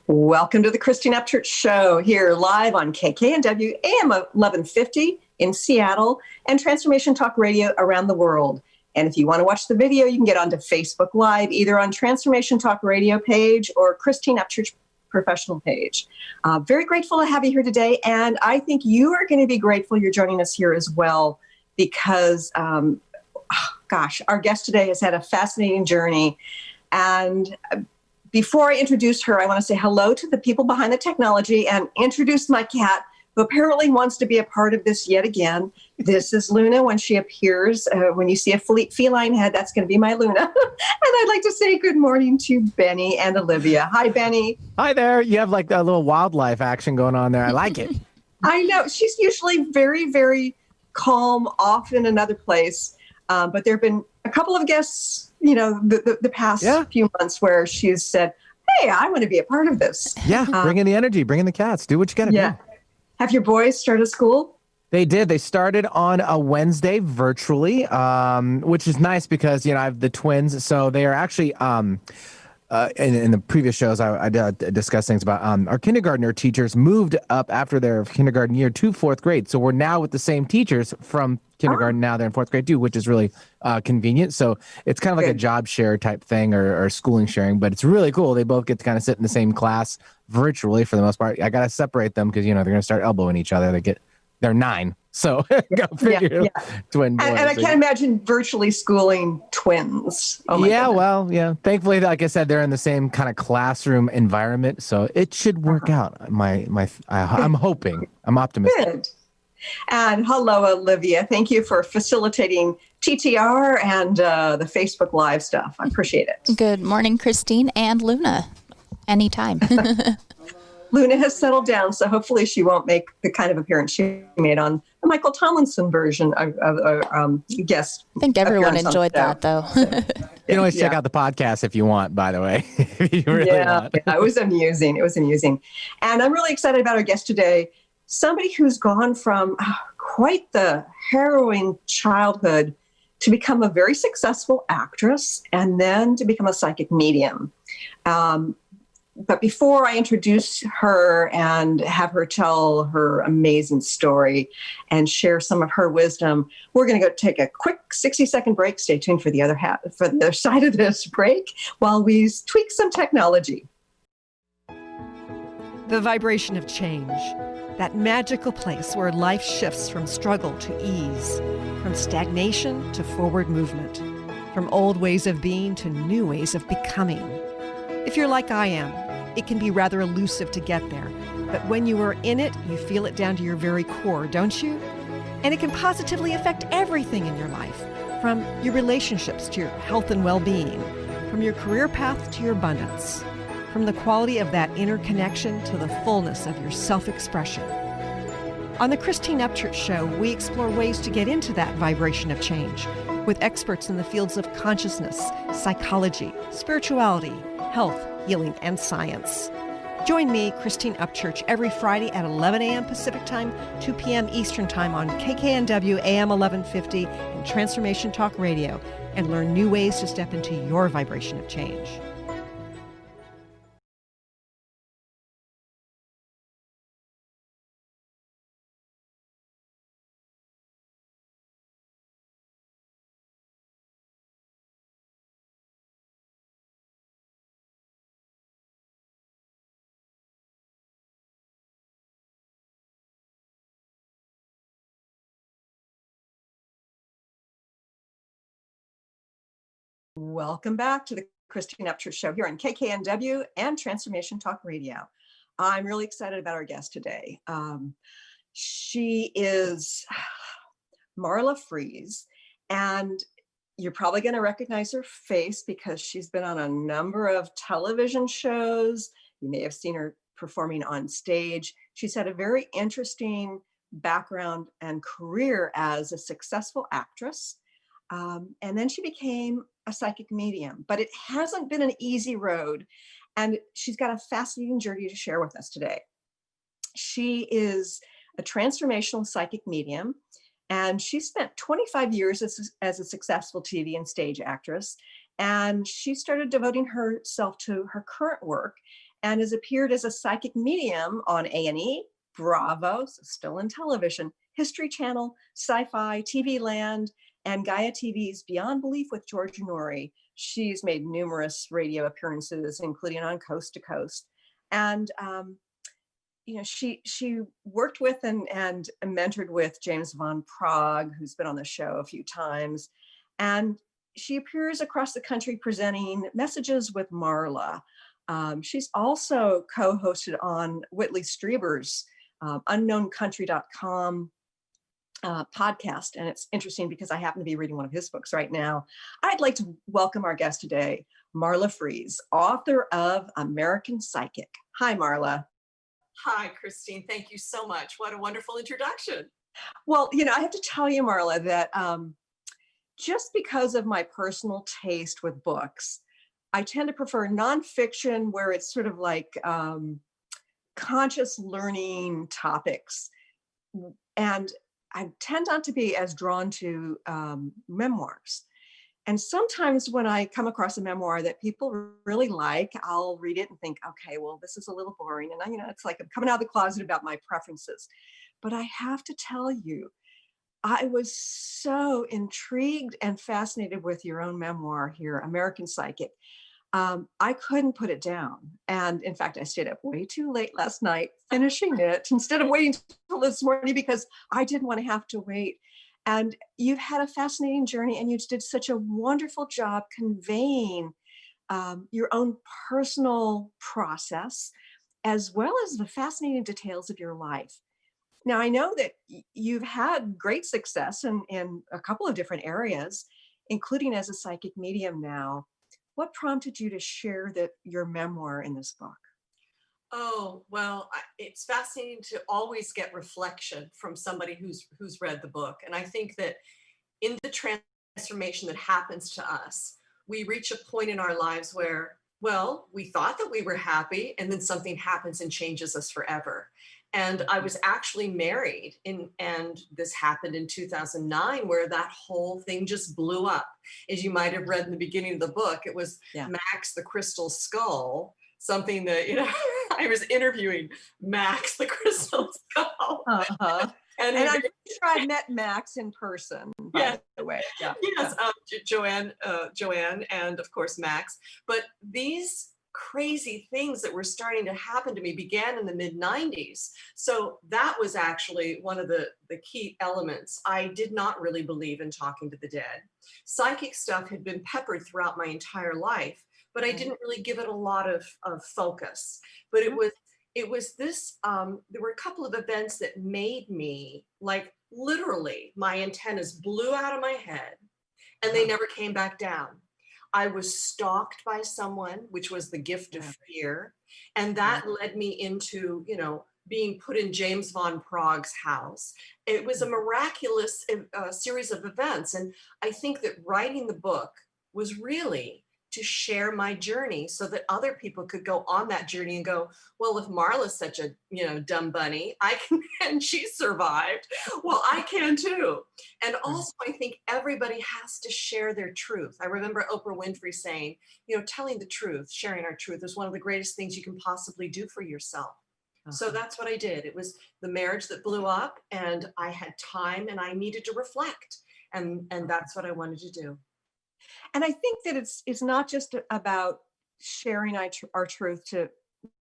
Welcome to the Christine Upchurch Show, here live on KKNW AM 1150 in Seattle and Transformation Talk Radio around the world. And if you want to watch the video, you can get onto Facebook Live, either on Transformation Talk Radio page or Christine Upchurch professional page. Very grateful to have you here today. And I think you are going to be grateful you're joining us here as well, because, our guest today has had a fascinating journey. And before I introduce her, I want to say hello to the people behind the technology and introduce my cat, who apparently wants to be a part of this yet again. This is Luna when she appears. When you see a feline head, that's going to be my Luna. And I'd like to say good morning to Benny and Olivia. Hi, Benny. Hi there. You have like a little wildlife action going on there. I like it. I know. She's usually very, very calm, off in another place. But there have been a couple of guests, the past few months where she's said, hey, I want to be a part of this. Yeah, bring in the energy, bring in the cats, do what you got to do. Have your boys started school? They did. They started on a Wednesday virtually, which is nice because, I have the twins. So they are actually, in the previous shows, I discussed things about our kindergartner teachers moved up after their kindergarten year to fourth grade. So we're now with the same teachers from kindergarten. Now they're in fourth grade too, which is really convenient. So it's kind of like a job share type thing or schooling sharing, but it's really cool. They both get to kind of sit in the same class virtually for the most part. I got to separate them because, they're going to start elbowing each other. They're 9. So go figure. Twin boys. And I can't imagine virtually schooling twins. Oh my goodness. Well, yeah. Thankfully, like I said, they're in the same kind of classroom environment. So it should work out. I'm hoping. I'm optimistic. Good. And hello, Olivia. Thank you for facilitating TTR and the Facebook Live stuff. I appreciate it. Good morning, Christine and Luna. Anytime. Luna has settled down, so hopefully she won't make the kind of appearance she made on the Michael Tomlinson version of guest. I think everyone enjoyed that, though. You can always check out the podcast if you want, by the way. If you really want. It was amusing. It was amusing. And I'm really excited about our guest today. Somebody who's gone from quite the harrowing childhood to become a very successful actress and then to become a psychic medium. But before I introduce her and have her tell her amazing story and share some of her wisdom, we're going to go take a quick 60-second break. Stay tuned for the other side of this break while we tweak some technology. The vibration of change, that magical place where life shifts from struggle to ease, from stagnation to forward movement, from old ways of being to new ways of becoming. If you're like I am, it can be rather elusive to get there, but when you are in it, you feel it down to your very core, don't you? And it can positively affect everything in your life, from your relationships to your health and well-being, from your career path to your abundance, from the quality of that inner connection to the fullness of your self-expression. On the Christine Upchurch Show, we explore ways to get into that vibration of change with experts in the fields of consciousness, psychology, spirituality, health, healing, and science. Join me, Christine Upchurch, every Friday at 11 a.m. Pacific Time, 2 p.m. Eastern Time on KKNW AM 1150 and Transformation Talk Radio, and learn new ways to step into your vibration of change. Welcome back to the Christine Upchurch Show here on KKNW and Transformation Talk Radio. I'm really excited about our guest today. She is Marla Frees, and you're probably going to recognize her face because she's been on a number of television shows. You may have seen her performing on stage. She's had a very interesting background and career as a successful actress. And then she became a psychic medium, but it hasn't been an easy road. And she's got a fascinating journey to share with us today. She is a transformational psychic medium. And she spent 25 years as a successful TV and stage actress. And she started devoting herself to her current work and has appeared as a psychic medium on A&E, Bravo, so still in television, History Channel, Sci-Fi, TV Land, and Gaia TV's Beyond Belief with George Norrie. She's made numerous radio appearances, including on Coast to Coast. And she worked with and mentored with James Van Praagh, who's been on the show a few times. And she appears across the country presenting messages with Marla. She's also co-hosted on Whitley Strieber's unknowncountry.com podcast. And it's interesting because I happen to be reading one of his books right now. I'd like to welcome our guest today, Marla Frees, author of American Psychic. Hi, Marla. Hi, Christine. Thank you so much. What a wonderful introduction. Well, I have to tell you, Marla, that just because of my personal taste with books, I tend to prefer nonfiction where it's sort of like conscious learning topics. And I tend not to be as drawn to memoirs. And sometimes when I come across a memoir that people really like, I'll read it and think, okay, well, this is a little boring. And it's like I'm coming out of the closet about my preferences. But I have to tell you, I was so intrigued and fascinated with your own memoir here, American Psychic. I couldn't put it down. And in fact, I stayed up way too late last night finishing it instead of waiting until this morning because I didn't want to have to wait. And you've had a fascinating journey and you did such a wonderful job conveying your own personal process, as well as the fascinating details of your life. Now, I know that you've had great success in a couple of different areas, including as a psychic medium now. What prompted you to share your memoir in this book? Oh, well, it's fascinating to always get reflection from somebody who's read the book. And I think that in the transformation that happens to us, we reach a point in our lives where, well, we thought that we were happy and then something happens and changes us forever. And I was actually married and this happened in 2009 where that whole thing just blew up. As you might have read in the beginning of the book, it was Max the Crystal Skull, something that, I was interviewing Max the Crystal Skull. Uh-huh. And I'm pretty sure I've met Max in person, by the way. Yeah. Yes, Joanne, and of course Max. But these crazy things that were starting to happen to me began in the mid-90s. So that was actually one of the key elements. I did not really believe in talking to the dead. Psychic stuff had been peppered throughout my entire life, but I didn't really give it a lot of focus. But it was this, there were a couple of events that made me, like literally my antennas blew out of my head and they never came back down. I was stalked by someone, which was the gift of fear. And that led me into, being put in James Van Praagh's house. It was a miraculous series of events. And I think that writing the book was really to share my journey so that other people could go on that journey and go, well, if Marla's such a, dumb bunny, I can, and she survived, well, I can too. And also I think everybody has to share their truth. I remember Oprah Winfrey saying, telling the truth, sharing our truth is one of the greatest things you can possibly do for yourself. So that's what I did. It was the marriage that blew up and I had time and I needed to reflect. And that's what I wanted to do. And I think that it's not just about sharing our truth to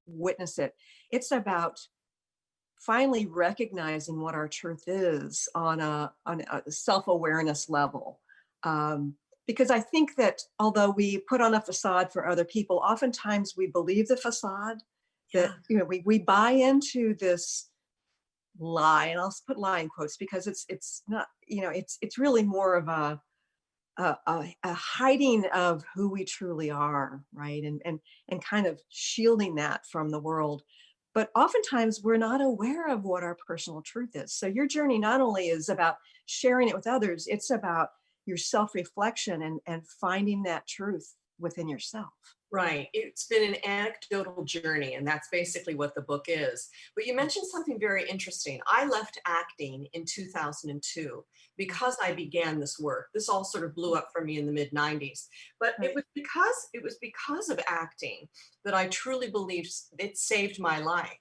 witness it. It's about finally recognizing what our truth is on a self-awareness level. Because I think that although we put on a facade for other people, oftentimes we believe the facade that, we buy into this lie, and I'll put lie in quotes because it's not, it's really more of a hiding of who we truly are, right? And kind of shielding that from the world. But oftentimes we're not aware of what our personal truth is. So your journey not only is about sharing it with others, it's about your self-reflection and finding that truth within yourself. Right. It's been an anecdotal journey, and that's basically what the book is. But you mentioned something very interesting. I left acting in 2002 because I began this work. This all sort of blew up for me in the mid 90s. But Right. it was because of acting that I truly believed it saved my life.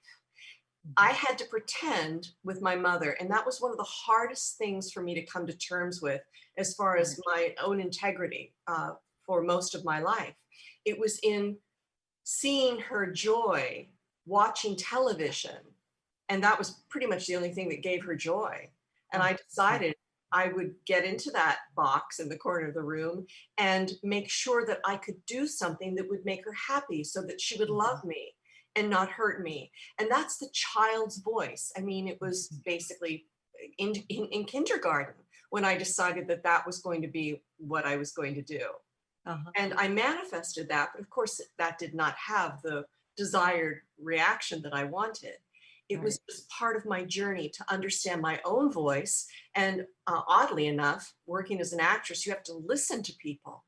I had to pretend with my mother, and that was one of the hardest things for me to come to terms with as far as my own integrity for most of my life. It was in seeing her joy watching television, and that was pretty much the only thing that gave her joy. And I decided I would get into that box in the corner of the room and make sure that I could do something that would make her happy so that she would love me and not hurt me. And that's the child's voice. I mean, it was basically in kindergarten when I decided that that was going to be what I was going to do. And I manifested that, but of course that did not have the desired reaction that I wanted. It was just part of my journey to understand my own voice. And oddly enough, working as an actress, you have to listen to people.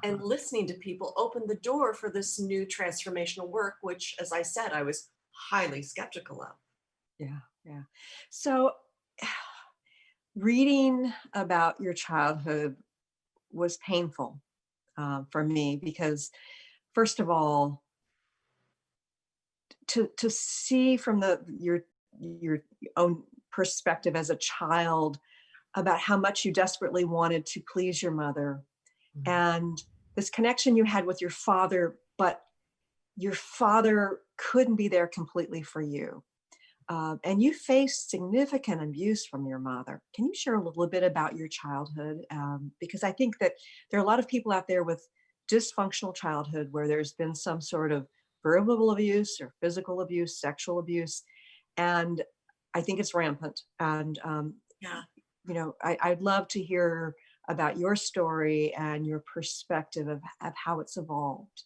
And listening to people opened the door for this new transformational work, which, as I said, I was highly skeptical of. Yeah. So reading about your childhood was painful for me because, first of all, to see from your own perspective as a child about how much you desperately wanted to please your mother, and this connection you had with your father, but your father couldn't be there completely for you. And you faced significant abuse from your mother. Can you share a little bit about your childhood? Because I think that there are a lot of people out there with dysfunctional childhood where there's been some sort of verbal abuse or physical abuse, sexual abuse. And I think it's rampant. And, I'd love to hear about your story and your perspective of how it's evolved.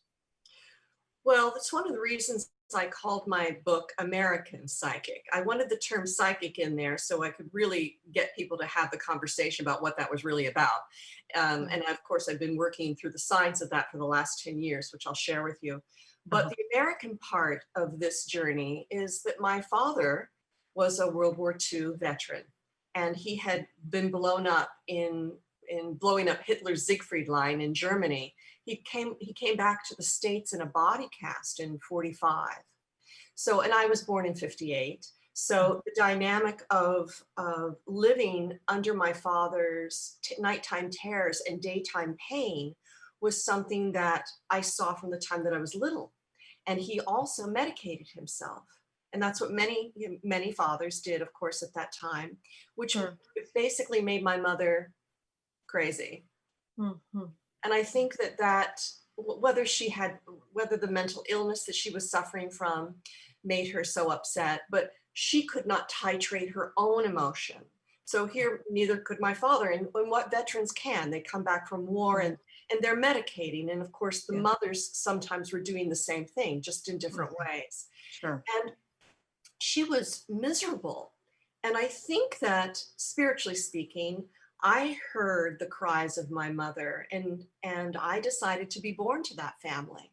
Well, that's one of the reasons I called my book American Psychic. I wanted the term psychic in there so I could really get people to have the conversation about what that was really about. And of course, I've been working through the science of that for the last 10 years, which I'll share with you. But the American part of this journey is that my father was a World War II veteran, and he had been blown up in blowing up Hitler's Siegfried Line in Germany. He came back to the States in a body cast in 45. So, and I was born in 58. So the dynamic of living under my father's nighttime terrors and daytime pain was something that I saw from the time that I was little. And he also medicated himself. And that's what many fathers did, of course, at that time, which basically made my mother crazy. And I think that whether the mental illness that she was suffering from made her so upset, but she could not titrate her own emotion. So here, neither could my father. And what veterans can, they come back from war and they're medicating. And of course, the mothers sometimes were doing the same thing, just in different ways. Sure. And she was miserable. And I think that, spiritually speaking, I heard the cries of my mother, and I decided to be born to that family.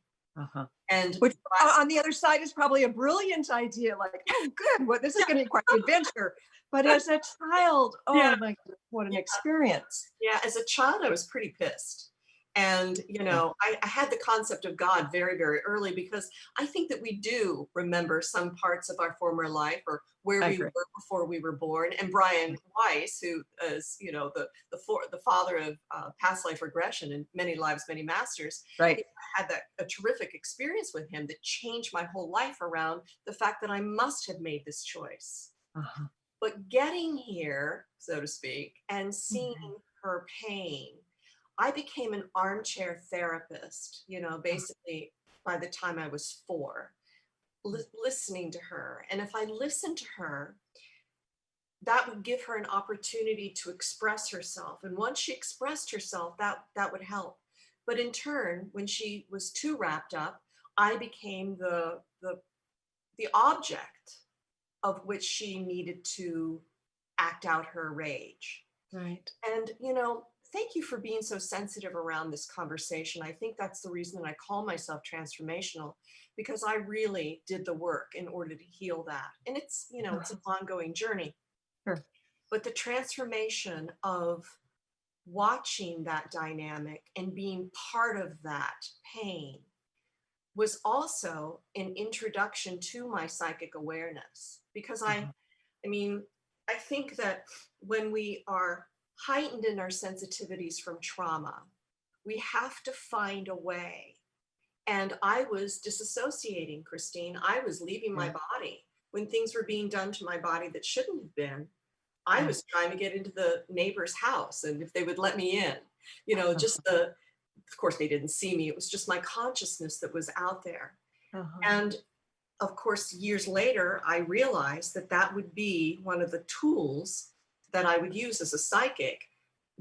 And which on the other side is probably a brilliant idea. Like, oh, good, well, this is going to be quite an adventure. But as a child, my goodness, what an experience! Yeah, as a child, I was pretty pissed. And, I had the concept of God very, very early, because I think that we do remember some parts of our former life or where we were before we were born. And Brian Weiss, who is, the father of past life regression and many lives, many masters, I had a terrific experience with him that changed my whole life around the fact that I must have made this choice. But getting here, so to speak, and seeing her pain, I became an armchair therapist, basically by the time I was 4, listening to her. And if I listened to her, that would give her an opportunity to express herself. And once she expressed herself, that would help. But in turn, when she was too wrapped up, I became the object of which she needed to act out her rage. Right. And, thank you for being so sensitive around this conversation. I think that's the reason that I call myself transformational, because I really did the work in order to heal that. And it's, you know, it's an ongoing journey. Sure. But the transformation of watching that dynamic and being part of that pain was also an introduction to my psychic awareness. Because I mean, I think that when we are heightened in our sensitivities from trauma, we have to find a way. And I was disassociating, Christine. I was leaving my body when things were being done to my body that shouldn't have been. I was trying to get into the neighbor's house, and if they would let me in, you know, just of course they didn't see me. It was just my consciousness that was out there. And of course, years later, I realized that that would be one of the tools that I would use as a psychic,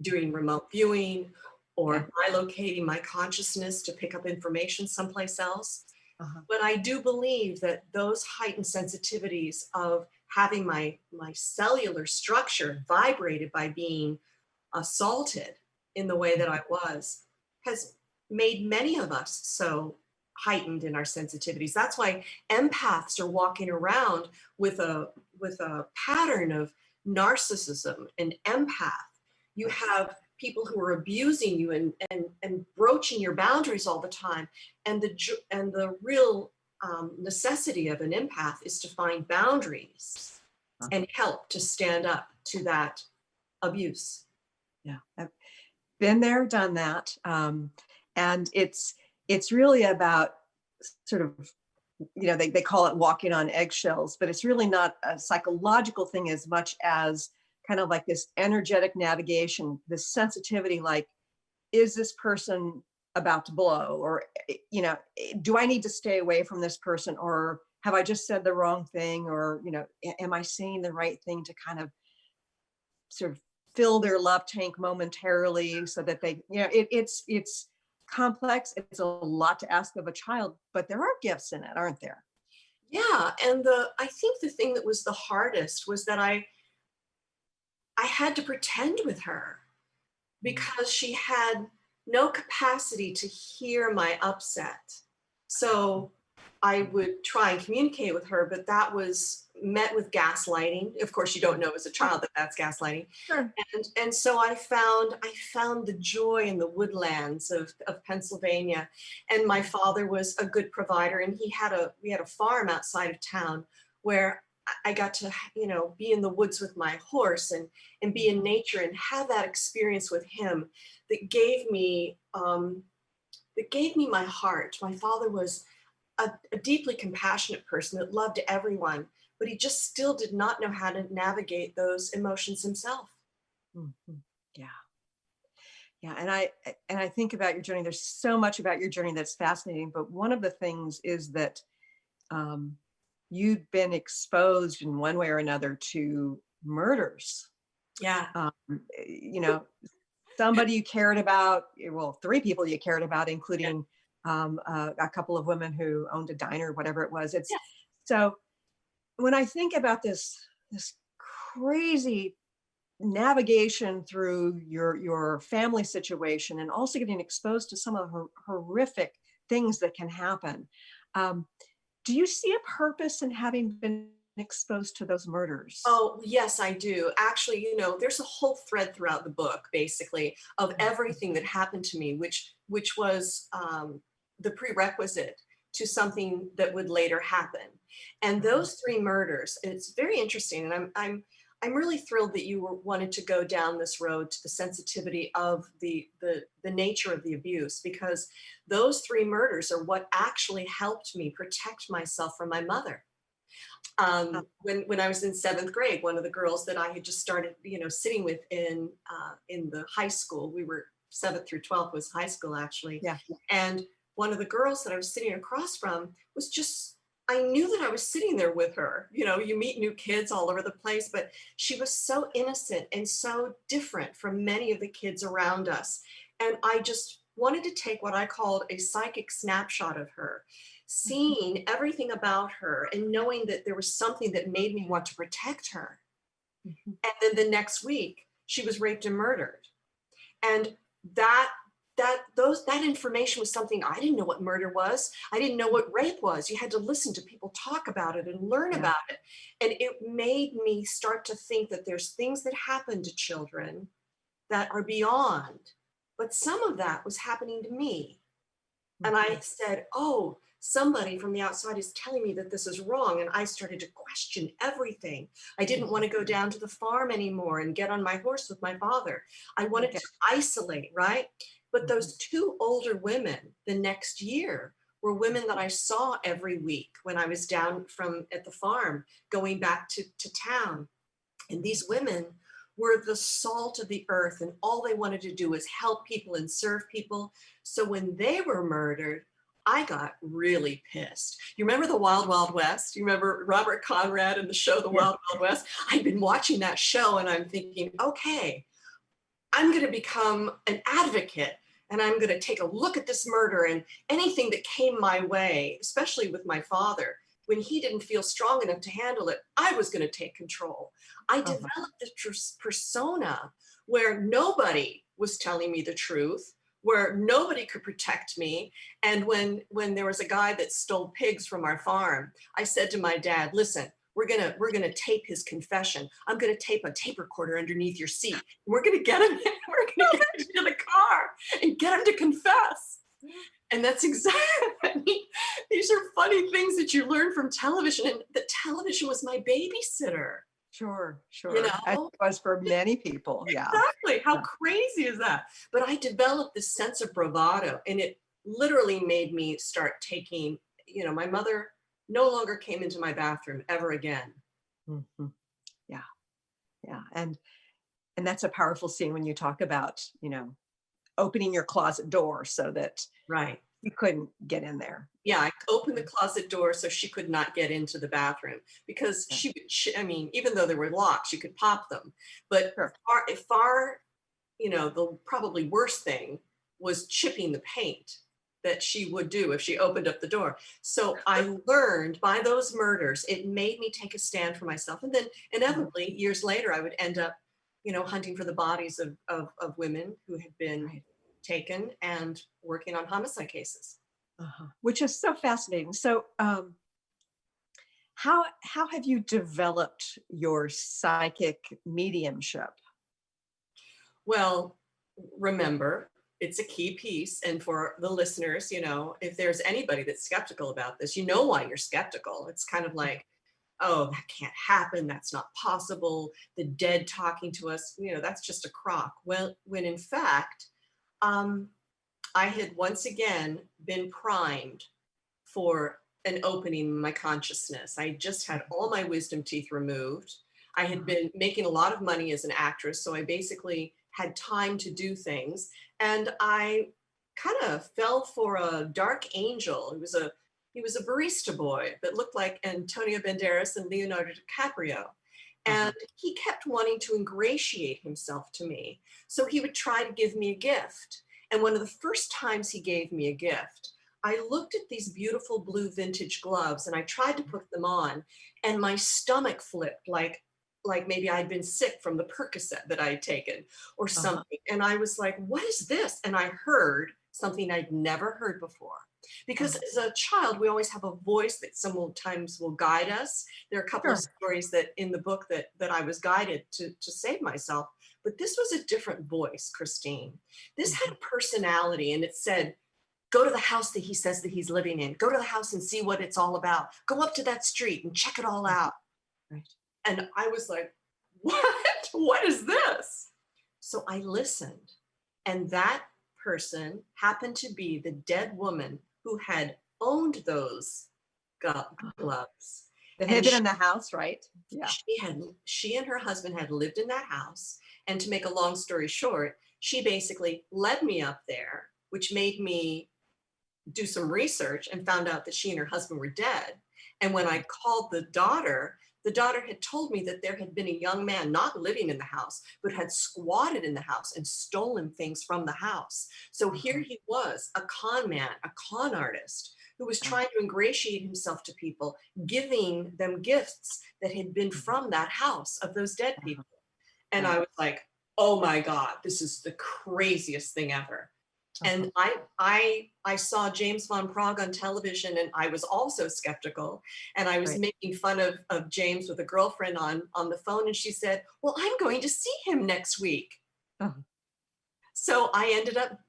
doing remote viewing or bilocating my consciousness to pick up information someplace else. But I do believe that those heightened sensitivities of having my cellular structure vibrated by being assaulted in the way that I was has made many of us so heightened in our sensitivities. That's why empaths are walking around with a pattern of narcissism and empath. You have people who are abusing you and broaching your boundaries all the time. And the real necessity of an empath is to find boundaries and help to stand up to that abuse. Yeah, I've been there, done that. And it's really about sort of, you know, they call it walking on eggshells, but it's really not a psychological thing as much as kind of like this energetic navigation, this sensitivity, like, is this person about to blow? Or, you know, do I need to stay away from this person? Or have I just said the wrong thing? Or, you know, am I saying the right thing to kind of sort of fill their love tank momentarily so that they, you know, it's complex. It's a lot to ask of a child, but there are gifts in it, aren't there? Yeah. And I think the thing that was the hardest was that I had to pretend with her because she had no capacity to hear my upset. So I would try and communicate with her, but that was met with gaslighting. Of course, you don't know as a child that that's gaslighting. Sure. And so I found the joy in the woodlands of Pennsylvania. And my father was a good provider, and we had a farm outside of town where I got to, you know, be in the woods with my horse and be in nature and have that experience with him that gave me my heart. My father was a deeply compassionate person that loved everyone, but he just still did not know how to navigate those emotions himself. Yeah. Yeah. And I think about your journey. There's so much about your journey that's fascinating, but one of the things is that you've been exposed in one way or another to murders. Yeah. You know, somebody you cared about, well, 3 people you cared about, including a couple of women who owned a diner, whatever it was. So when I think about this crazy navigation through your family situation and also getting exposed to some of the horrific things that can happen, do you see a purpose in having been exposed to those murders? Oh, yes, I do. Actually, you know, there's a whole thread throughout the book, basically, of everything that happened to me, which was the prerequisite to something that would later happen. And those 3 murders, it's very interesting. And I'm really thrilled that you wanted to go down this road to the sensitivity of the nature of the abuse, because those 3 murders are what actually helped me protect myself from my mother. When I was in 7th grade, one of the girls that I had just started, you know, sitting with in the high school, we were 7th through 12th was high school actually. Yeah. And one of the girls that I was sitting across from was just, I knew that I was sitting there with her. You know, you meet new kids all over the place, but she was so innocent and so different from many of the kids around us. And I just wanted to take what I called a psychic snapshot of her, seeing everything about her and knowing that there was something that made me want to protect her. And then the next week, she was raped and murdered. And that information was something I didn't know what murder was. I didn't know what rape was. You had to listen to people talk about it and learn about it. And it made me start to think that there's things that happen to children that are beyond, but some of that was happening to me. And I said, oh, somebody from the outside is telling me that this is wrong. And I started to question everything. I didn't want to go down to the farm anymore and get on my horse with my father. I wanted to isolate, right? But those two older women the next year were women that I saw every week when I was down at the farm, going back to town. And these women were the salt of the earth, and all they wanted to do was help people and serve people. So when they were murdered, I got really pissed. You remember the Wild Wild West? You remember Robert Conrad and the show The Wild Wild West? I'd been watching that show and I'm thinking, okay, I'm going to become an advocate and I'm going to take a look at this murder and anything that came my way, especially with my father. When he didn't feel strong enough to handle it, I was going to take control. I developed this persona where nobody was telling me the truth, where nobody could protect me. And when there was a guy that stole pigs from our farm, I said to my dad, listen, we're gonna tape his confession. I'm gonna tape a tape recorder underneath your seat. We're gonna get him in, we're gonna get him into the car and get him to confess. And that's exactly, I mean, these are funny things that you learn from television, and the television was my babysitter. Sure. You know? As it was for many people. Yeah. Exactly. How crazy is that? But I developed this sense of bravado, and it literally made me start taking, my mother no longer came into my bathroom ever again. Mm-hmm. Yeah. And that's a powerful scene when you talk about, opening your closet door so that you couldn't get in there. Yeah, I opened the closet door so she could not get into the bathroom because even though there were locks, she could pop them. But far, the probably worst thing was chipping the paint that she would do if she opened up the door. So I learned by those murders, it made me take a stand for myself. And then inevitably, years later, I would end up, hunting for the bodies of women who had been taken and working on homicide cases. Which is so fascinating. So how have you developed your psychic mediumship? Well, remember, it's a key piece. And for the listeners, if there's anybody that's skeptical about this, why you're skeptical. It's kind of like, oh, that can't happen. That's not possible. The dead talking to us, that's just a crock. Well, when in fact, I had once again been primed for an opening in my consciousness. I just had all my wisdom teeth removed. I had been making a lot of money as an actress, so I basically had time to do things. And I kind of fell for a dark angel. He was a barista boy that looked like Antonio Banderas and Leonardo DiCaprio. And he kept wanting to ingratiate himself to me. So he would try to give me a gift. And one of the first times he gave me a gift, I looked at these beautiful blue vintage gloves and I tried to put them on and my stomach flipped like maybe I'd been sick from the Percocet that I had taken or something. And I was like, what is this? And I heard something I'd never heard before. Because as a child, we always have a voice that sometimes will guide us. There are a couple of stories that in the book that I was guided to save myself. But this was a different voice, Christine. This had a personality, and it said, go to the house that he says that he's living in. Go to the house and see what it's all about. Go up to that street and check it all out. Right. And I was like, what? What is this? So I listened, and that person happened to be the dead woman who had owned those gloves. That had been in the house, right? Yeah. She and her husband had lived in that house. And to make a long story short, she basically led me up there, which made me do some research and found out that she and her husband were dead. And when I called the daughter had told me that there had been a young man not living in the house, but had squatted in the house and stolen things from the house. So here he was, a con man, a con artist, who was trying to ingratiate himself to people, giving them gifts that had been from that house of those dead people. And I was like, oh my God, this is the craziest thing ever. And I saw James Van Praagh on television, and I was also skeptical. And I was making fun of James with a girlfriend on the phone, and she said, well, I'm going to see him next week. So I ended up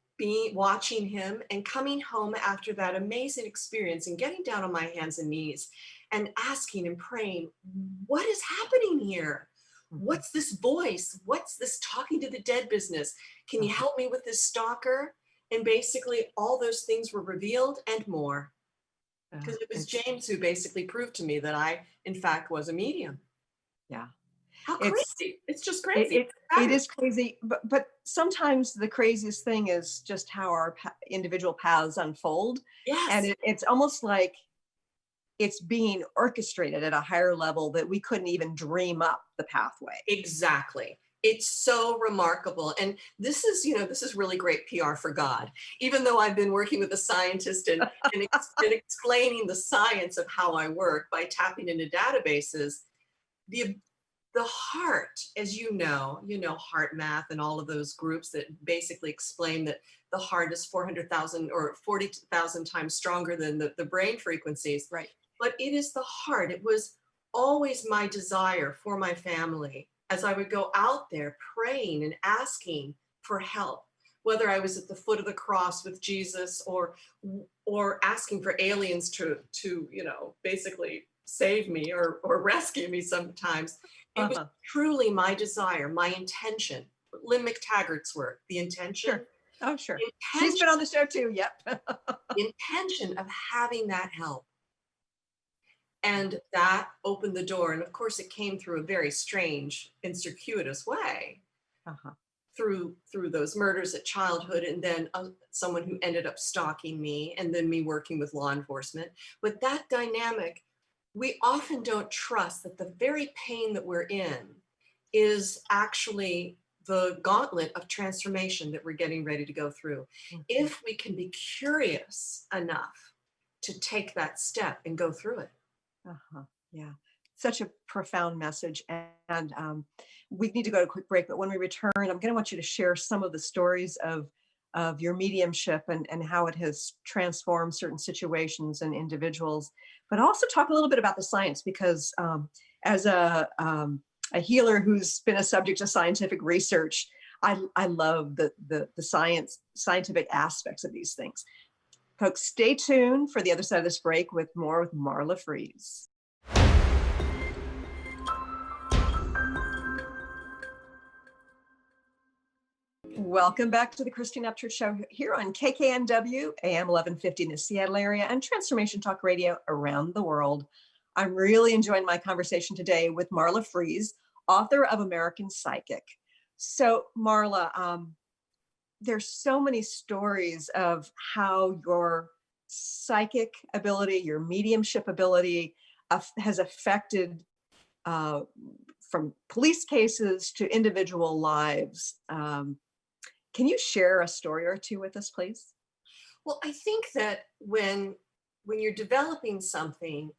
watching him and coming home after that amazing experience and getting down on my hands and knees and asking and praying, what is happening here? What's this voice? What's this talking to the dead business? Can you help me with this stalker? And basically all those things were revealed and more, because it was James who basically proved to me that I, in fact, was a medium. Yeah. How crazy. It's just crazy. It is crazy. But sometimes the craziest thing is just how our individual paths unfold. Yes. And it's almost like it's being orchestrated at a higher level that we couldn't even dream up the pathway. Exactly. It's so remarkable. And this is really great PR for God. Even though I've been working with a scientist and explaining the science of how I work by tapping into databases, the heart, as you know, heart math and all of those groups that basically explain that the heart is 400,000 or 40,000 times stronger than the brain frequencies. Right. But it is the heart. It was always my desire for my family, as I would go out there praying and asking for help, whether I was at the foot of the cross with Jesus or asking for aliens to basically save me or rescue me sometimes. It was truly my desire, my intention. Lynn McTaggart's work, the intention. Sure. Oh, sure. She's been on the show too. Yep. The intention of having that help. And that opened the door. And of course, it came through a very strange and circuitous way, through those murders at childhood, and then someone who ended up stalking me, and then me working with law enforcement. But that dynamic, we often don't trust that the very pain that we're in is actually the gauntlet of transformation that we're getting ready to go through. If we can be curious enough to take that step and go through it. Yeah, such a profound message. And we need to go to a quick break, but when we return, I'm going to want you to share some of the stories of your mediumship and how it has transformed certain situations and individuals, but also talk a little bit about the science, because as a healer who's been a subject of scientific research, I love the scientific aspects of these things. Folks, stay tuned for the other side of this break with more with Marla Frees. Welcome back to the Christine Upchurch Show here on KKNW, AM 1150 in the Seattle area, and Transformation Talk Radio around the world. I'm really enjoying my conversation today with Marla Frees, author of American Psychic. So Marla, there's so many stories of how your psychic ability, your mediumship ability has affected from police cases to individual lives. Can you share a story or two with us, please? Well, I think that when you're developing something,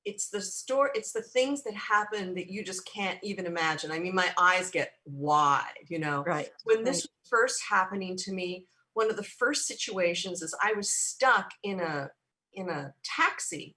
it's the things that happen that you just can't even imagine. I mean, my eyes get wide, Right. When this was first happening to me, one of the first situations is I was stuck in a taxi,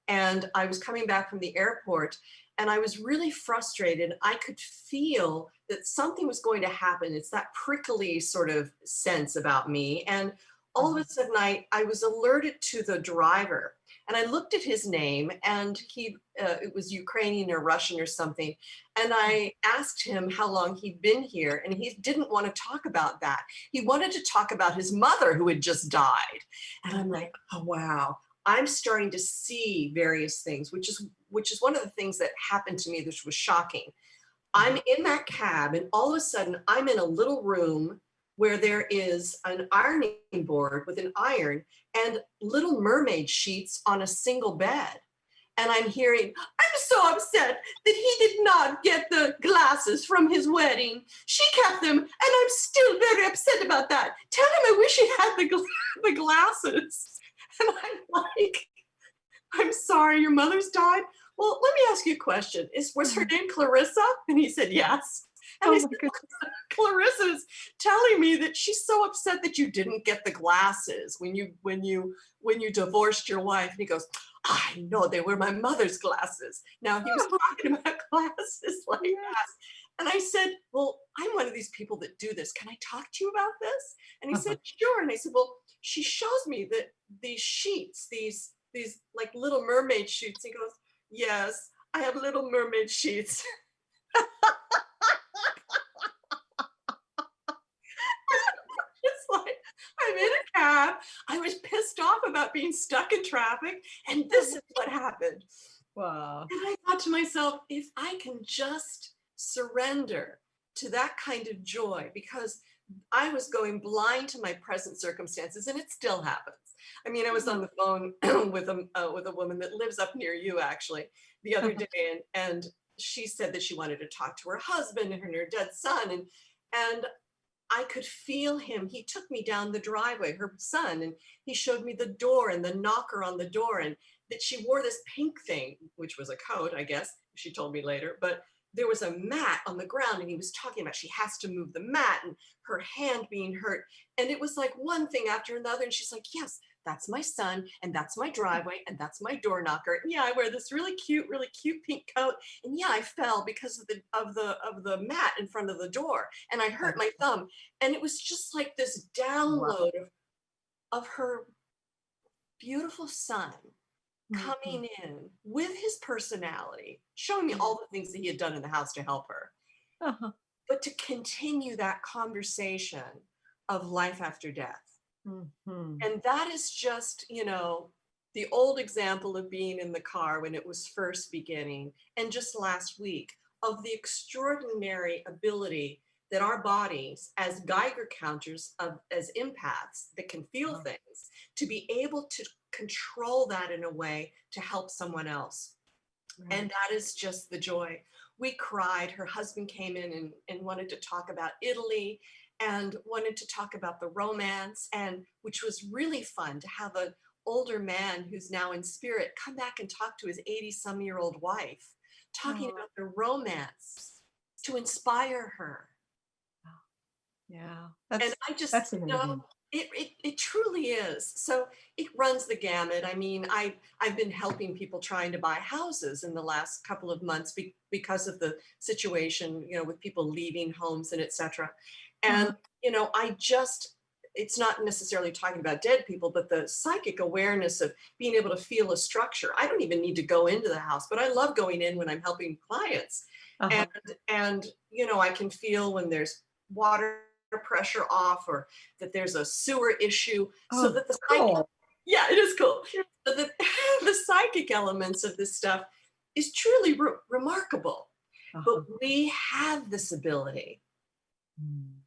and I was coming back from the airport, and I was really frustrated. I could feel that something was going to happen. It's that prickly sort of sense about me. And all of a sudden I was alerted to the driver, and I looked at his name, and it was Ukrainian or Russian or something. And I asked him how long he'd been here, and he didn't want to talk about that. He wanted to talk about his mother who had just died. And I'm like, oh, wow. I'm starting to see various things, which is one of the things that happened to me, which was shocking. I'm in that cab, and all of a sudden I'm in a little room where there is an ironing board with an iron and little mermaid sheets on a single bed. And I'm hearing, I'm so upset that he did not get the glasses from his wedding. She kept them, and I'm still very upset about that. Tell him I wish he had the glasses. And I'm like, I'm sorry, your mother's died? Well, let me ask you a question. Was her name Clarissa? And he said, yes. And I said, Clarissa's telling me that she's so upset that you didn't get the glasses when you divorced your wife. And he goes, I know, they were my mother's glasses. Now he was talking about glasses like that. And I said, well, I'm one of these people that do this. Can I talk to you about this? And he said, sure. And I said, well, she shows me that these sheets, these like little mermaid sheets. He goes, yes, I have little mermaid sheets. It's like, I'm in a cab. I was pissed off about being stuck in traffic. And this is what happened. Wow. And I thought to myself, if I can just surrender to that kind of joy, because I was going blind to my present circumstances, and it still happens. I mean, I was on the phone with a woman that lives up near you, actually, the other day, and she said that she wanted to talk to her husband and her dead son, and I could feel him. He took me down the driveway, her son, and he showed me the door and the knocker on the door, and that she wore this pink thing, which was a coat, I guess, she told me later, but there was a mat on the ground, and he was talking about she has to move the mat and her hand being hurt. And it was like one thing after another. And she's like, yes, that's my son, and that's my driveway, and that's my door knocker. And yeah, I wear this really cute pink coat. And yeah, I fell because of the mat in front of the door, and I hurt my thumb. And it was just like this download of her beautiful son coming in with his personality, showing me all the things that he had done in the house to help her. But to continue that conversation of life after death. And that is just, the old example of being in the car when it was first beginning, and just last week, of the extraordinary ability that our bodies, as Geiger counters, as empaths that can feel things, to be able to control that in a way to help someone else. And that is just the joy. We cried. Her husband came in and wanted to talk about Italy and wanted to talk about the romance, and which was really fun to have an older man who's now in spirit come back and talk to his 80-some-year-old wife, talking about the romance to inspire her. Yeah. And I just, that's amazing. It truly is. So it runs the gamut. I mean, I've been helping people trying to buy houses in the last couple of months because of the situation, with people leaving homes and etc. And, it's not necessarily talking about dead people, but the psychic awareness of being able to feel a structure. I don't even need to go into the house, but I love going in when I'm helping clients. And I can feel when there's water pressure off, or that there's a sewer issue, so that the psychic, it is cool. So that the psychic elements of this stuff is truly remarkable. But we have this ability.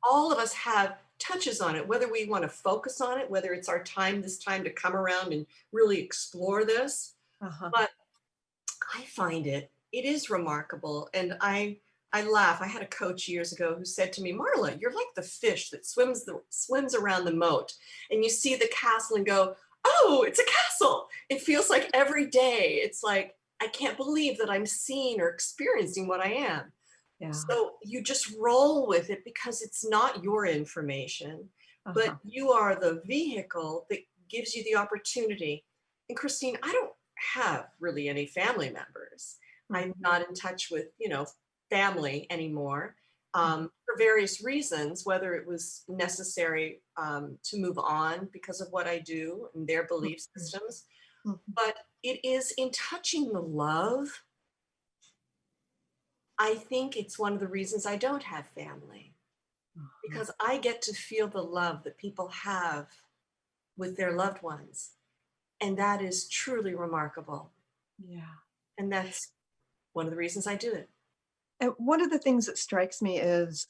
All of us have touches on it, whether we want to focus on it, whether it's our time this time to come around and really explore this. But I find it is remarkable, and I laugh. I had a coach years ago who said to me, Marla, you're like the fish that swims around the moat, and you see the castle and go, oh, it's a castle. It feels like every day, it's like, I can't believe that I'm seeing or experiencing what I am. So you just roll with it, because it's not your information, but you are the vehicle that gives you the opportunity. And Christine, I don't have really any family members. I'm not in touch with, family anymore, for various reasons, whether it was necessary to move on because of what I do and their belief systems. But it is in touching the love. I think it's one of the reasons I don't have family, because I get to feel the love that people have with their loved ones. And that is truly remarkable. And that's one of the reasons I do it. And one of the things that strikes me is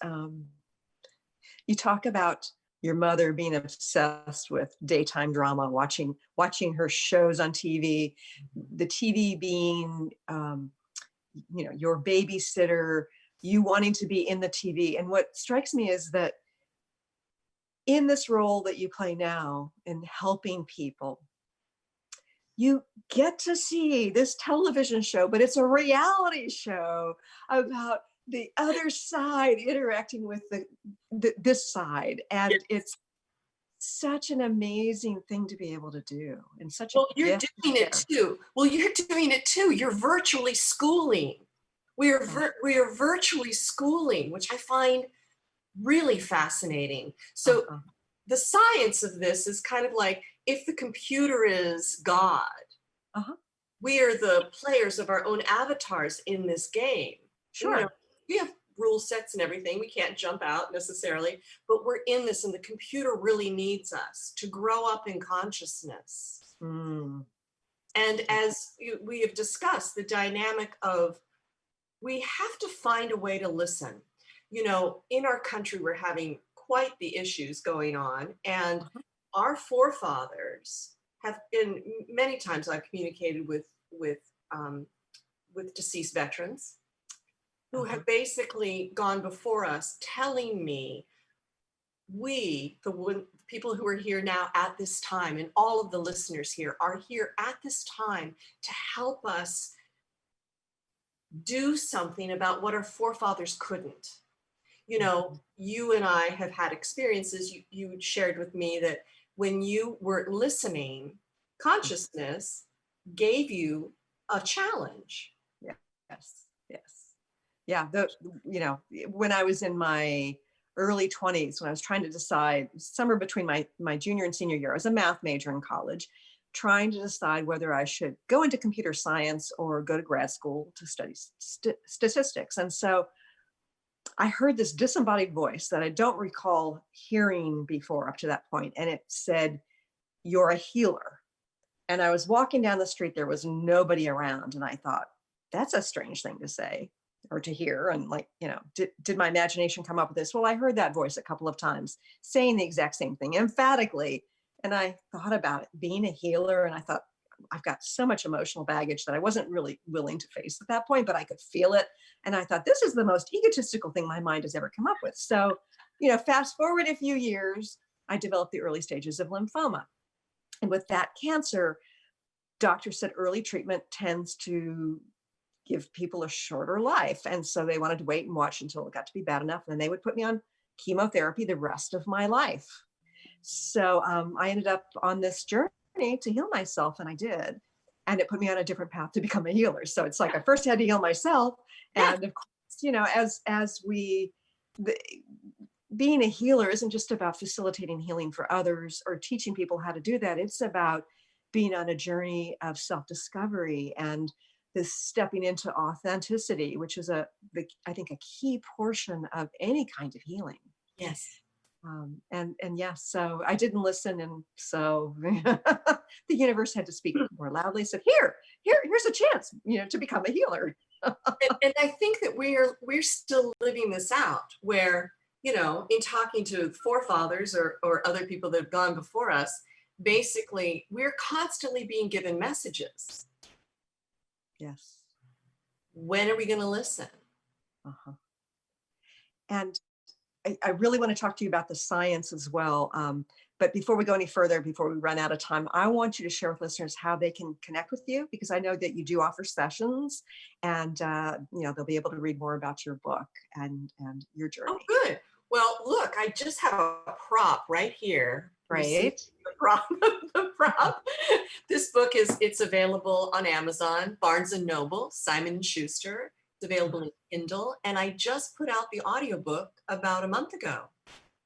you talk about your mother being obsessed with daytime drama, watching her shows on TV, the TV being, your babysitter, you wanting to be in the TV. And what strikes me is that in this role that you play now in helping people, you get to see this television show, but it's a reality show about the other side interacting with this side. And it's such an amazing thing to be able to do, and such a you're gift doing it too. Well, you're doing it too. You're virtually schooling. We are virtually schooling, which I find really fascinating. So the science of this is kind of like, if the computer is God, we are the players of our own avatars in this game. Sure. You know, we have rule sets and everything. We can't jump out necessarily, but we're in this, and the computer really needs us to grow up in consciousness. And as we have discussed, the dynamic of, we have to find a way to listen. You know, in our country, we're having quite the issues going on, and our forefathers have been, many times I've communicated with deceased veterans who have basically gone before us, telling me, we, the people who are here now at this time, and all of the listeners here are here at this time to help us do something about what our forefathers couldn't. You know, you and I have had experiences. You shared with me that when you were listening, consciousness gave you a challenge. Yeah. You know, when I was in my early 20s, when I was trying to decide, somewhere between my junior and senior year, I was a math major in college, trying to decide whether I should go into computer science or go to grad school to study statistics. And so I heard this disembodied voice that I don't recall hearing before up to that point. And it said, "You're a healer." And I was walking down the street, there was nobody around. And I thought, that's a strange thing to say or to hear. And like, you know, did my imagination come up with this? Well, I heard that voice a couple of times saying the exact same thing emphatically. And I thought about it, being a healer. And I thought, I've got so much emotional baggage that I wasn't really willing to face at that point, but I could feel it. And I thought, this is the most egotistical thing my mind has ever come up with. So, you know, fast forward a few years, I developed the early stages of lymphoma. And with that cancer, doctors said early treatment tends to give people a shorter life. And so they wanted to wait and watch until it got to be bad enough. And then they would put me on chemotherapy the rest of my life. So I ended up on this journey to heal myself, and I did. And it put me on a different path to become a healer. So it's like I first had to heal myself. And of course, you know, being a healer isn't just about facilitating healing for others or teaching people how to do that. It's about being on a journey of self-discovery and this stepping into authenticity, which is I think a key portion of any kind of healing. Yes. And yes, so I didn't listen. And so the universe had to speak more loudly. So here's a chance, you know, to become a healer. and I think that we're still living this out, where, you know, in talking to forefathers or other people that have gone before us, basically we're constantly being given messages. Yes. When are we going to listen? And I really want to talk to you about the science as well. But before we go any further, before we run out of time, I want you to share with listeners how they can connect with you, because I know that you do offer sessions, and you know, they'll be able to read more about your book and your journey. Oh, good. Well, look, I just have a prop right here. Right. The prop. This book it's available on Amazon, Barnes and Noble, Simon & Schuster. It's available in Kindle, and I just put out the audiobook about a month ago.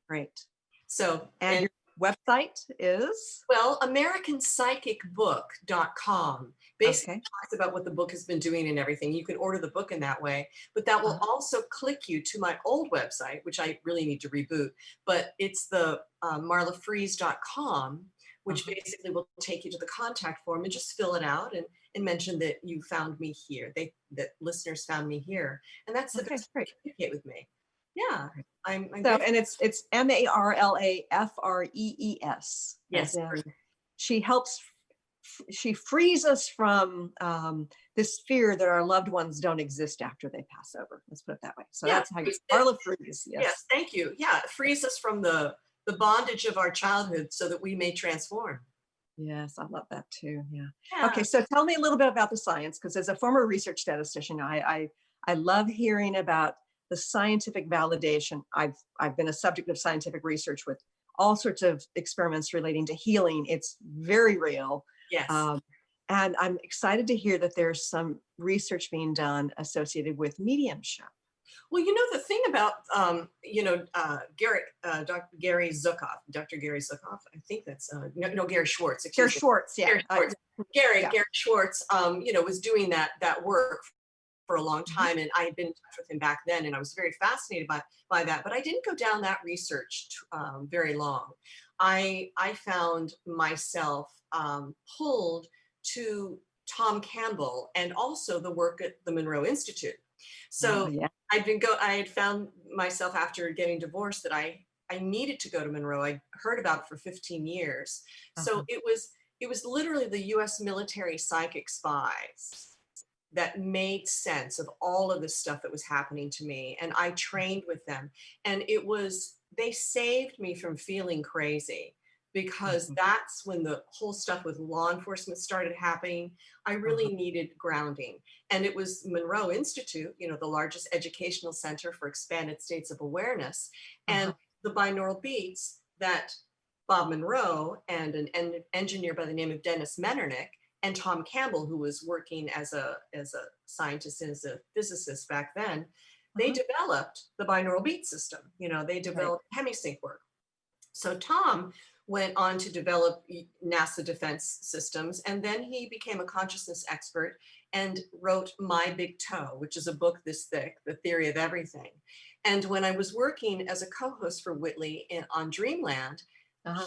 Great. So, and your website is? Well, AmericanPsychicBook.com. Basically talks about what the book has been doing and everything. You can order the book in that way, but that will also click you to my old website, which I really need to reboot, but it's the marlafrees.com, which basically will take you to the contact form and just fill it out and mention that you found me here, that listeners found me here. And that's the best way to communicate with me. Yeah. I'm so, and it's MarlaFrees. Yes. She frees us from this fear that our loved ones don't exist after they pass over. Let's put it that way. So that's how Marla Frees. Yes, thank you. Yeah, it frees us from the bondage of our childhood so that we may transform. Yes, I love that too. Yeah. Okay, so tell me a little bit about the science, because as a former research statistician, I love hearing about the scientific validation. I've been a subject of scientific research with all sorts of experiments relating to healing. It's very real. Yes. And I'm excited to hear that there's some research being done associated with mediumship. Well, the thing about, Dr. Gary Zukav, I think that's, Gary Schwartz. Gary Schwartz, yeah. Gary Schwartz. Gary Schwartz, was doing that work for a long time, and I had been in touch with him back then, and I was very fascinated by that, but I didn't go down that research very long. I found myself pulled to Tom Campbell and also the work at the Monroe Institute. So I had found myself after getting divorced that I needed to go to Monroe. I heard about it for 15 years. So it was literally the US military psychic spies that made sense of all of the stuff that was happening to me. And I trained with them. And they saved me from feeling crazy, because that's when the whole stuff with law enforcement started happening. I really needed grounding. And it was Monroe Institute, the largest educational center for expanded states of awareness, and the binaural beats that Bob Monroe and an engineer by the name of Dennis Metternich and Tom Campbell, who was working as a scientist and as a physicist back then, they developed the binaural beat system. They developed hemisync work. So Tom went on to develop NASA defense systems, and then he became a consciousness expert and wrote My Big Toe, which is a book this thick, The Theory of Everything. And when I was working as a co-host for Whitley on Dreamland,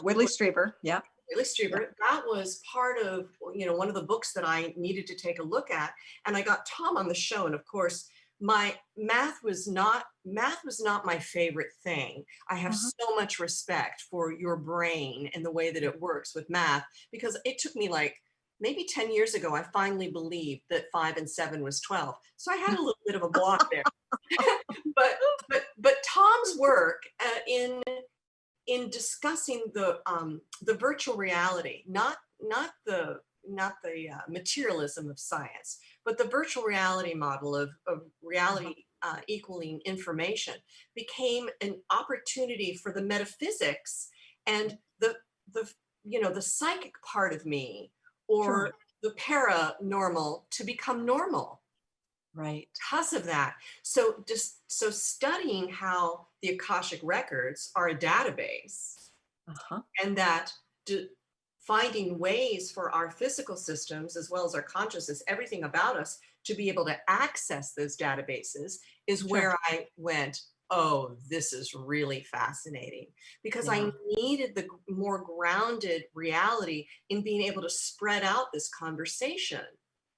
Whitley Strieber, Whitley Strieber, that was part of one of the books that I needed to take a look at, and I got Tom on the show. And of course, my math was not my favorite thing. I have so much respect for your brain and the way that it works with math, because it took me like maybe 10 years ago, I finally believed that 5 and 7 was 12. So I had a little bit of a block there. but Tom's work in discussing the virtual reality, not the materialism of science, but the virtual reality model of reality equaling information, became an opportunity for the metaphysics and the psychic part of me, or the paranormal, to become normal. Right. Because of that. So studying how the Akashic records are a database, and that finding ways for our physical systems, as well as our consciousness, everything about us, to be able to access those databases is where I went, oh, this is really fascinating, because I needed the more grounded reality in being able to spread out this conversation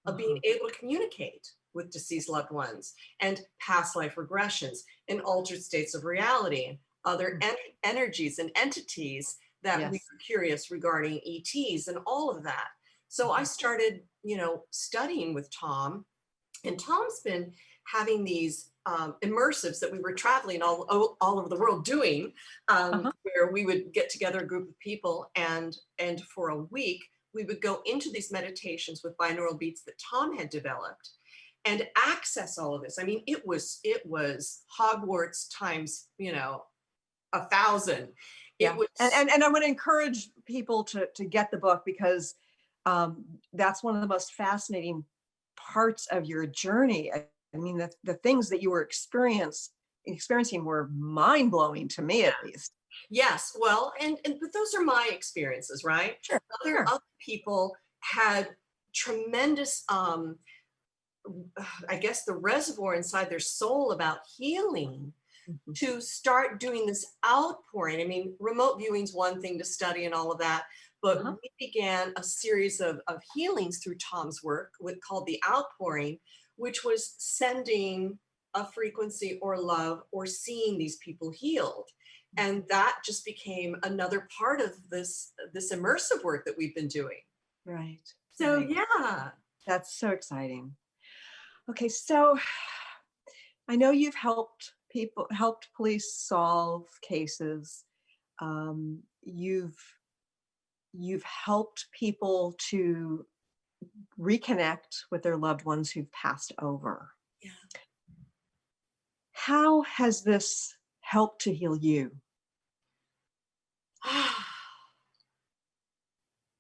of being able to communicate with deceased loved ones, and past life regressions, and altered states of reality, and other energies and entities that we were curious regarding ETs and all of that. So I started, studying with Tom, and Tom's been having these immersives that we were traveling all over the world doing, where we would get together a group of people, and for a week we would go into these meditations with binaural beats that Tom had developed, and access all of this. I mean, it was Hogwarts times, 1,000. And I want to encourage people to get the book, because that's one of the most fascinating parts of your journey. I mean, the things that you were experiencing were mind-blowing to me, at least. Yes, well, but those are my experiences, right? Sure. Other people had tremendous, I guess, the reservoir inside their soul about healing, to start doing this outpouring. I mean, remote viewing's one thing to study and all of that, but we began a series of healings through Tom's work called the outpouring, which was sending a frequency or love, or seeing these people healed. And that just became another part of this immersive work that we've been doing. Right. So right. yeah. That's so exciting. Okay, so I know you've helped police solve cases. You've helped people to reconnect with their loved ones who've passed over. Yeah. how has this helped to heal you?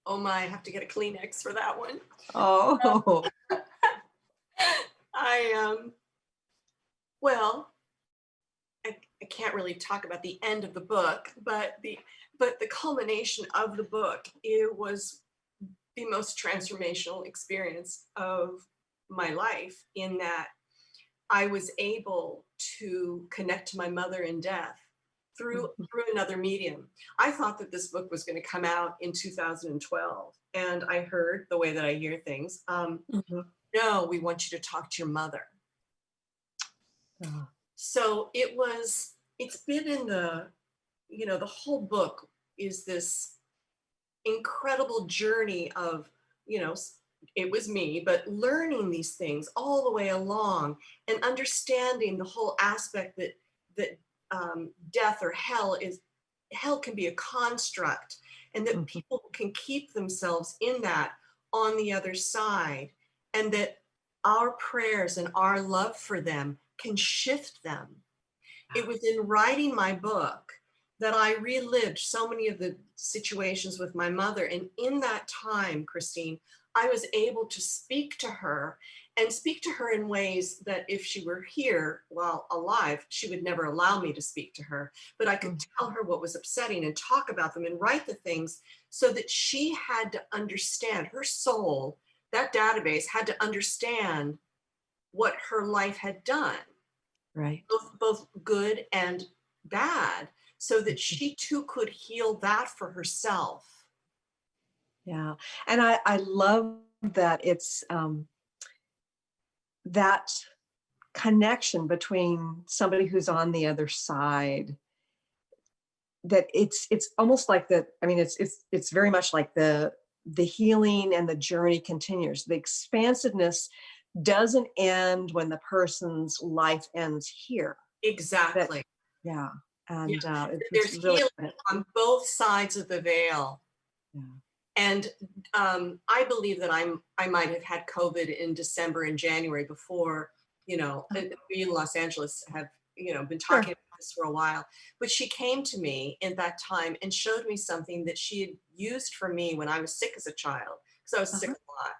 Oh my, I have to get a Kleenex for that one. Oh, Well, I can't really talk about the end of the book, but the culmination of the book, it was the most transformational experience of my life, in that I was able to connect to my mother in death through another medium. I thought that this book was going to come out in 2012, and I heard, the way that I hear things, no, we want you to talk to your mother. So it's been in the whole book is this incredible journey of, it was me, but learning these things all the way along, and understanding the whole aspect that death or hell can be a construct, and that people can keep themselves in that on the other side, and that our prayers and our love for them can shift them. It was in writing my book that I relived so many of the situations with my mother. And in that time, Christine, I was able to speak to her, and speak to her in ways that if she were here while alive, she would never allow me to speak to her. But I could tell her what was upsetting and talk about them and write the things, so that she had to understand, her soul, that database had to understand what her life had done. right. Both good and bad, so that she too could heal that for herself. Yeah. And I love that it's that connection between somebody who's on the other side, that it's almost like it's very much like the healing and the journey continues. The expansiveness doesn't end when the person's life ends here. Exactly. Yeah. And there's it's really healing on both sides of the veil. Yeah. And I believe that I might have had COVID in December and January before, we in Los Angeles have, been talking about this for a while. But she came to me in that time and showed me something that she had used for me when I was sick as a child, because I was sick a lot.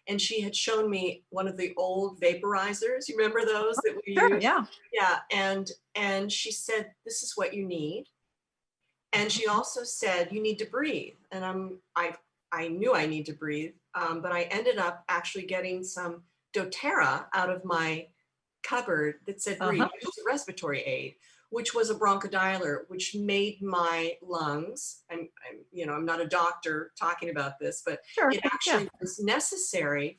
And she had shown me one of the old vaporizers. You remember those that we used? Yeah. Yeah. And she said, this is what you need. And she also said, you need to breathe. And I knew I need to breathe, but I ended up actually getting some doTERRA out of my cupboard that said breathe, which is a respiratory aid, which was a bronchodilator, which made my lungs, I'm not a doctor talking about this, but it actually was necessary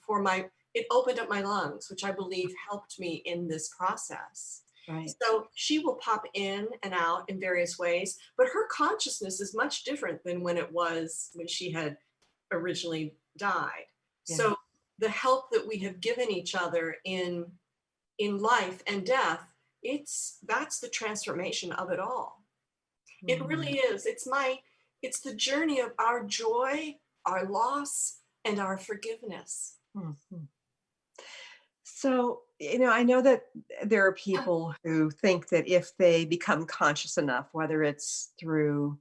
it opened up my lungs, which I believe helped me in this process. Right. So she will pop in and out in various ways, but her consciousness is much different than when she had originally died. Yeah. So the help that we have given each other in life and death, that's the transformation of it all. It really is. It's the journey of our joy, our loss, and our forgiveness. So, I know that there are people who think that if they become conscious enough, whether it's through,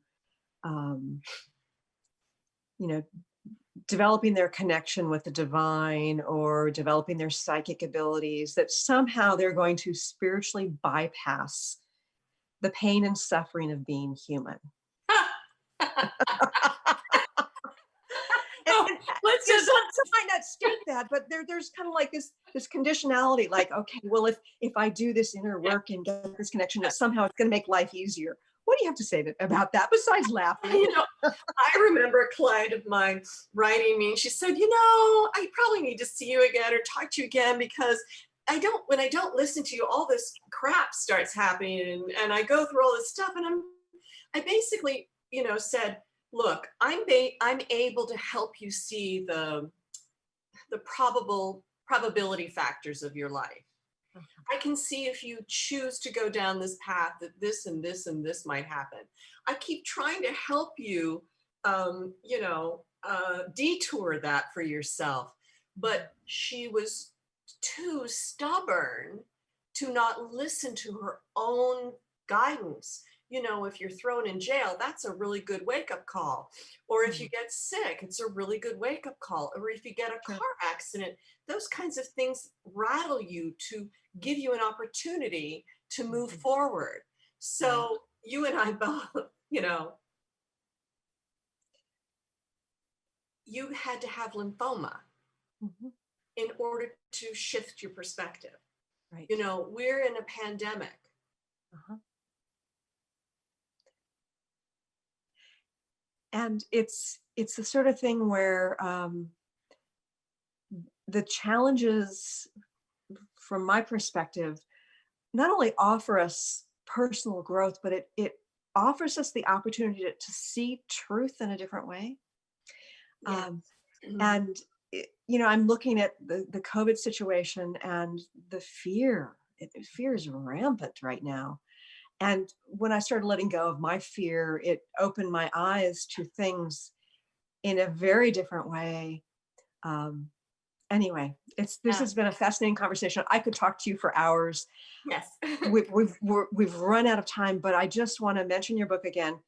developing their connection with the divine or developing their psychic abilities, that somehow they're going to spiritually bypass the pain and suffering of being human. Let's just some might not state that, but there's kind of like this conditionality, like, okay, well, if I do this inner work and get this connection, that somehow it's going to make life easier. What do you have to say about that besides laughing? I remember a client of mine writing me, and she said, I probably need to see you again or talk to you again, because when I don't listen to you, all this crap starts happening, and I go through all this stuff, and I basically, said, look, I'm able to help you see the probability factors of your life. I can see if you choose to go down this path that this and this and this might happen. I keep trying to help you, detour that for yourself. But she was too stubborn to not listen to her own guidance. You know, if you're thrown in jail, that's a really good wake-up call. Or if you get sick, it's a really good wake-up call. Or if you get a car accident, those kinds of things rattle you to give you an opportunity to move forward. So you and I both, you know, you had to have lymphoma in order to shift your perspective. Right. You know, we're in a pandemic. And it's the sort of thing where the challenges, from my perspective, not only offer us personal growth, but it offers us the opportunity to see truth in a different way. And, you know, I'm looking at the COVID situation, and the fear is rampant right now. And when I started letting go of my fear, it opened my eyes to things in a very different way. Anyway, this has been a fascinating conversation. I could talk to you for hours. Yes. We've run out of time, but I just want to mention your book again.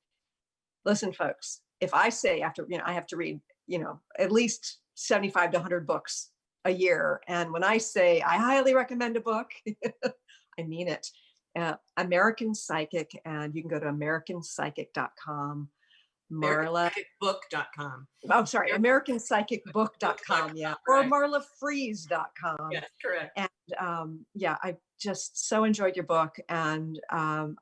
Listen, folks, if I say after, you know, I have to read, you know, at least 75 to 100 books a year. And when I say I highly recommend a book, I mean it. American Psychic, and you can go to americanpsychic.com. Marla. AmericanPsychicBook.com. Oh, sorry, AmericanPsychicBook.com, yeah, or MarlaFrees.com. Yes, correct. And yeah, I just so enjoyed your book, and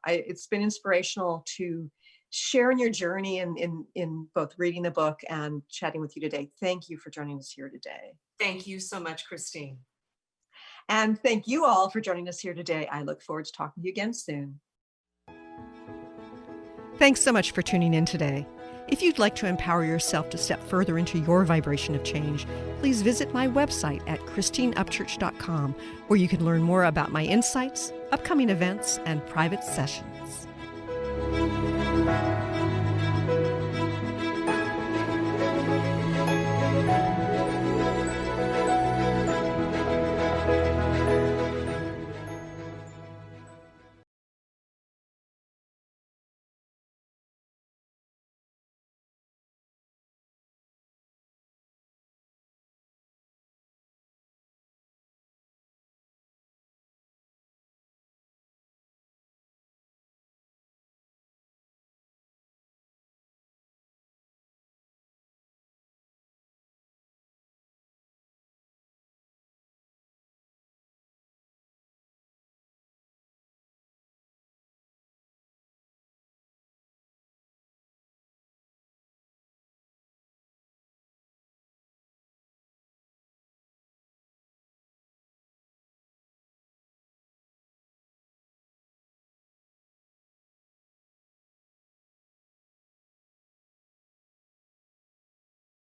it's been inspirational to share in your journey in both reading the book and chatting with you today. Thank you for joining us here today. Thank you so much, Christine. And thank you all for joining us here today. I look forward to talking to you again soon. Thanks so much for tuning in today. If you'd like to empower yourself to step further into your vibration of change, please visit my website at christineupchurch.com, where you can learn more about my insights, upcoming events, and private sessions.